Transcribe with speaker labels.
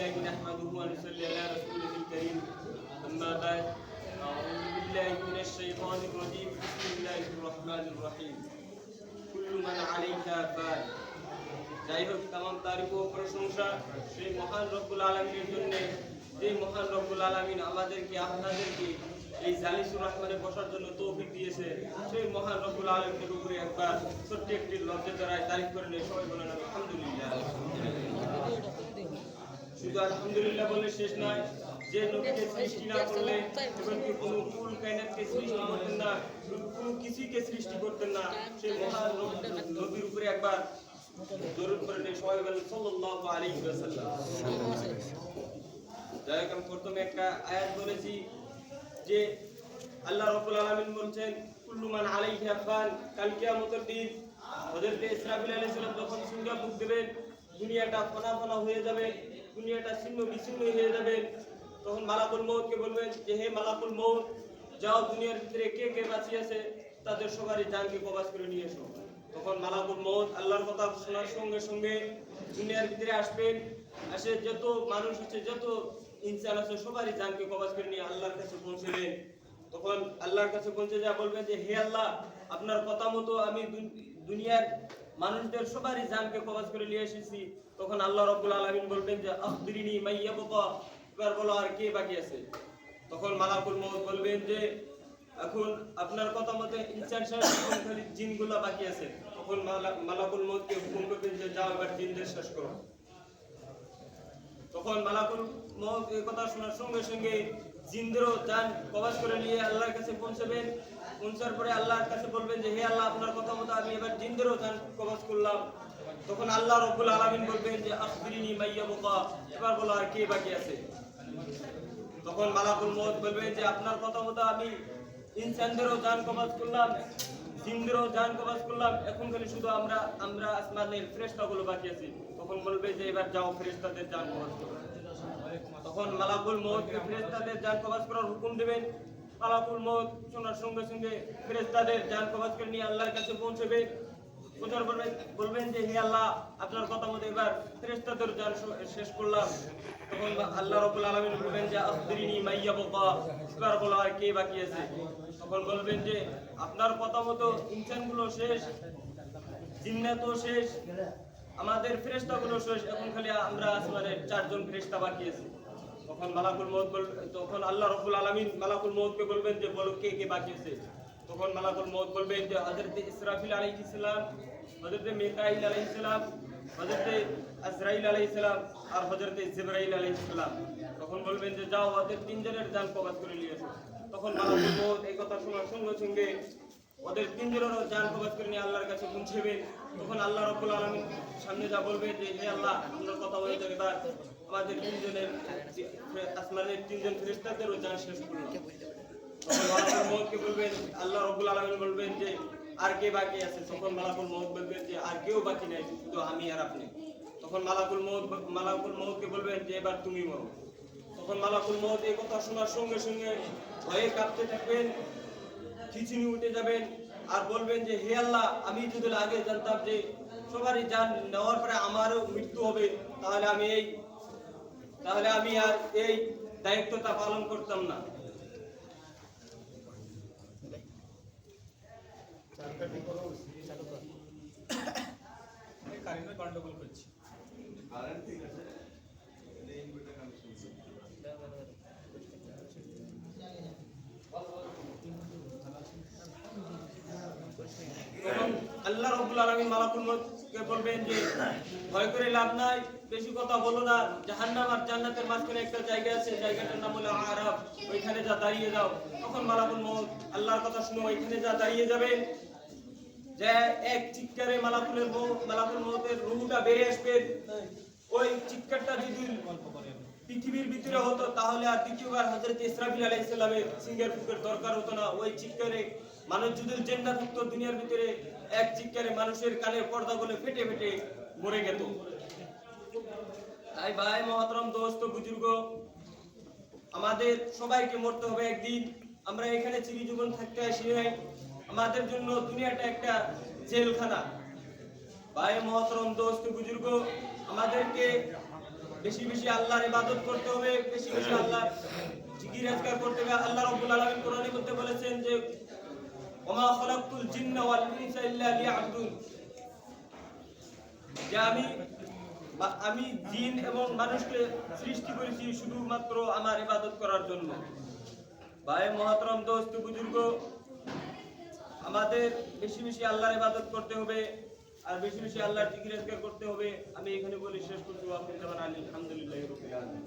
Speaker 1: لله نحمده ونصلي على رسوله الكريم أما بعد أعوذ بالله من الشيطان الرجيم بسم الله الرحمن الرحيم كل من عليها فان যাই হোক तमाम তারিফ ও প্রশংসা সেই মহান রব্বুল আলামিনের জন্য যে মহান রব্বুল আলামিন আমাদেরকে আপনাদেরকে এই জালিসুর রহমানে বসার জন্য তৌফিক দিয়েছে সেই মহান রব্বুল আলামিনের উপরে একবার ছোট্ট একটি লজ্জায় তারিফ করে নিয়ে সবাই বলেন আলহামদুলিল্লাহ। শুধু আলহামদুলিল্লাহ বলে শেষ নয়, যে নবীকে সৃষ্টি না করলে এবং কি কোনো কুল কায়নাতকে সৃষ্টি করতেন না, কোনো কিছুকে সৃষ্টি করতেন না, সেই মহান নবীর উপরে একবার দরুদ করে নিয়ে সবাই বলেন সাল্লাল্লাহু আলাইহি ওয়াসাল্লাম। যাই হোক, আমি প্রথমে একটা আয়াত বলেছি যে আল্লাহ রাব্বুল আলামিন বলছেন কুল্লু মান আলাইহা ফান, কাল কিয়ামতের দিন হযরত ইসরাফিল আলাইহিস সালাম যখন সূরা ফুঁক দেবেন, দুনিয়াটা ফনা ফনা হয়ে যাবে, দুনিয়াটা ছিন্ন বিচ্ছিন্ন হয়ে যাবে, তখন মালাকুল মউতকে বলবেন যে হে মালাকুল মউত, যাও দুনিয়ার ভিতরে কে কে বাঁচিয়ে আছে তাদের সবারই জানকে কবজ করে নিয়ে এসো। তখন মালাকুল মউত আল্লাহর কথা শোনার সঙ্গে সঙ্গে দুনিয়ার ভিতরে আসবেন, এসে যত মানুষ আছে যত ইনসান আছে সবারই জানকে কবজ করে নিয়ে আল্লাহর কাছে পৌঁছবেন। তখন আল্লাহর কাছে পৌঁছে যা বলবেন যে হে আল্লাহ, আপনার কথা মতো আমি দুনিয়ার মানুষদের সবারই জানকে কবজ করে নিয়ে এসেছি। তখন আল্লাহ রাব্বুল আলামিন বলবেন যে আখবিরিনি মাইয়াবকা, এবার বলো আর কে বাকি আছে। তখন মালাকুল মউত বলবেন যে এখন আপনার কথা মতো ইনসান খালি জিনগুলো বাকি আছে। তখন মালাকুল মউতকে হুকুম করবেন যে যাও এবার জিনদের শেষ করো। তখন মালাকুল মউত এই কথা শোনার সঙ্গে সঙ্গে জিনদেরও জান কবজ করে নিয়ে আল্লাহর কাছে পৌঁছবেন। পৌঁছার পরে আল্লাহর কাছে বলবেন যে হে আল্লাহ, আপনার কথা মতো আমি এবার জিনদেরও জান কবজ করলাম। তখন আল্লাহ রাব্বুল আলামিন বলবেন যে আখবিরিনি মাইয়াবকা, এবার বলো আর কে বাকি আছে। তখন মালাকুল মউত বলবেন যে আপনার কথা মতো আমি ইনসানদেরও জান কবজ করলাম, জিনদেরও জান কবজ করলাম, এখন খালি শুধু আমরা আসমানের ফেরেশতাগুলো বাকি আছি। তখন বলবে যে এবার যাও ফেরেশতাদের জান কবজ করো। তখন মালাকুল মউত ফেরেশতাদের জান কবজ করার হুকুম দেবেন। মালাকুল মউত শোনার সঙ্গে সঙ্গে ফেরেশতাদের জান কবজ করে নিয়ে আল্লাহর কাছে পৌঁছবে। বলবেন যে হে আল্লাহ, আপনার কথা মতো এবার ফেরেশতাদের জান শেষ করলাম। তখন আল্লাহ রাব্বুল আলামিন বলবেন যে আখবিরিনি মাইয়াবকা, এবার বলো আর কে বাকি আছে। তখন বলবেন যে আপনার কথা মতো ইনসানগুলো শেষ, জিন্নাতও শেষ, আমাদের ফেরেশতাগুলো শেষ, এখন খালি আমরা আসমানের 4 জন ফেরেশতা বাকি আছে। তখন তখন আল্লাহ রাব্বুল আলামিন মালাকুল মউতকে বলবেন যে বলো কে কে বাকি আছে। তখন মালাকুল মউত বলবেন যে হযরত ইসরাফিল আলাইহিস সালাম, হযরত মিকাইল আলাইহিস সালাম, হযরত আজরাইল আলাইহিস সালাম আর হযরত জিবরাইল আলাইহিস সালাম। তখন বলবেন যে যাও ওদের 3 জনের জান কবজ করে নিয়ে এসো। তখন মালাকুল মউত এই কথা শোনার সঙ্গে সঙ্গে ওদের 3 জনেরও জান কবজ করে নিয়ে আল্লাহর কাছে পৌঁছবেন। তখন আল্লাহ রাব্বুল আলামিন সামনে যা বলবেন যে হে আল্লাহ, আপনার কথা বলে যাবে এবার আমাদের 3 জনের আসমানের 3 জন ফেরেশতাদেরও জান শেষ করলাম। তখন মালাকুল মউতকে বলবেন, আল্লাহ রাব্বুল আলামিন বলবেন যে আর কে বাকি আছে। তখন মালাকুল মউত বলবেন যে আর কেউ বাকি নাই, শুধু আমি আর আপনি। তখন মালাকুল মউতকে বলবেন যে এবার তুমি মরো। তখন মালাকুল মউত এই কথা শোনার সঙ্গে সঙ্গে ভয়ে কাঁপতে থাকবেন, খিঁচুনি উঠে যাবেন আর বলবেন যে হে আল্লাহ, আমি যদি আগে জানতাম যে সবারই জান নেওয়ার পরে আমারও মৃত্যু হবে, তাহলে আমি আর এই দায়িত্বটা পালন করতাম না। আল্লাহ রাব্বুল আলামিন মালাকুল মউতকে বলবেন যে ভয় করে লাভ নাই, বেশি কথা বলো না, জাহান্নাম আর জান্নাতের মাঝখানে একটা জায়গা আছে, জায়গাটার নাম হলো আরাফ, ওইখানে যা দাঁড়িয়ে যাও। তখন মালাকুল মউত আল্লাহর কথা শুনে ওইখানে যা দাঁড়িয়ে যাবেন, যে এক চিৎকারে মালাকুল মউতের রূহটা বেরিয়ে আসবে। ওই চিৎকারটা যদি পৃথিবীর ভিতরে হতো তাহলে আর দ্বিতীয়বার হযরত ইসরাফিল আলাইহিস সালামের সিংহের ফুঁকের দরকার হতো না। ওই চিৎকারে মানুষ যদি জিন্দা থাকতো দুনিয়ার ভিতরে, এক চিৎকারে মানুষের কানের পর্দাগুলো ফেটে ফেটে মরে যেত। তাই ভাই মহতরম দোস্ত বুজুর্গ, আমাদের সবাইকে মরতে হবে একদিন। আমরা এখানে চিরজীবন থাকতে আসি নাই, আমাদের জন্য দুনিয়াটা একটা জেলখানা। ভাই মহতরম দোস্ত বুজুর্গ, আমাদেরকে বেশি বেশি আল্লাহর ইবাদত করতে হবে, বেশি বেশি আল্লাহর জিকির আজকার করতে হবে। আল্লাহ রাব্বুল আলামিন কোরআনে মধ্যে বলেছেন যে ওমা খালাকতুল জিন্না ওয়াল ইনসা ইল্লা লিয়াবুদুন, যে আমি জিন এবং মানুষকে সৃষ্টি করেছি শুধুমাত্র আমার ইবাদত করার জন্য। ভাই মহতরম, দোস্ত, বুজুর্গ, আমাদের বেশি বেশি আল্লাহর ইবাদত করতে হবে আর বেশি বেশি আল্লাহর জিকির আজকার করতে হবে। আমি এখানে বলে শেষ করছি। আলহামদুলিল্লাহ রাব্বিল আলামিন।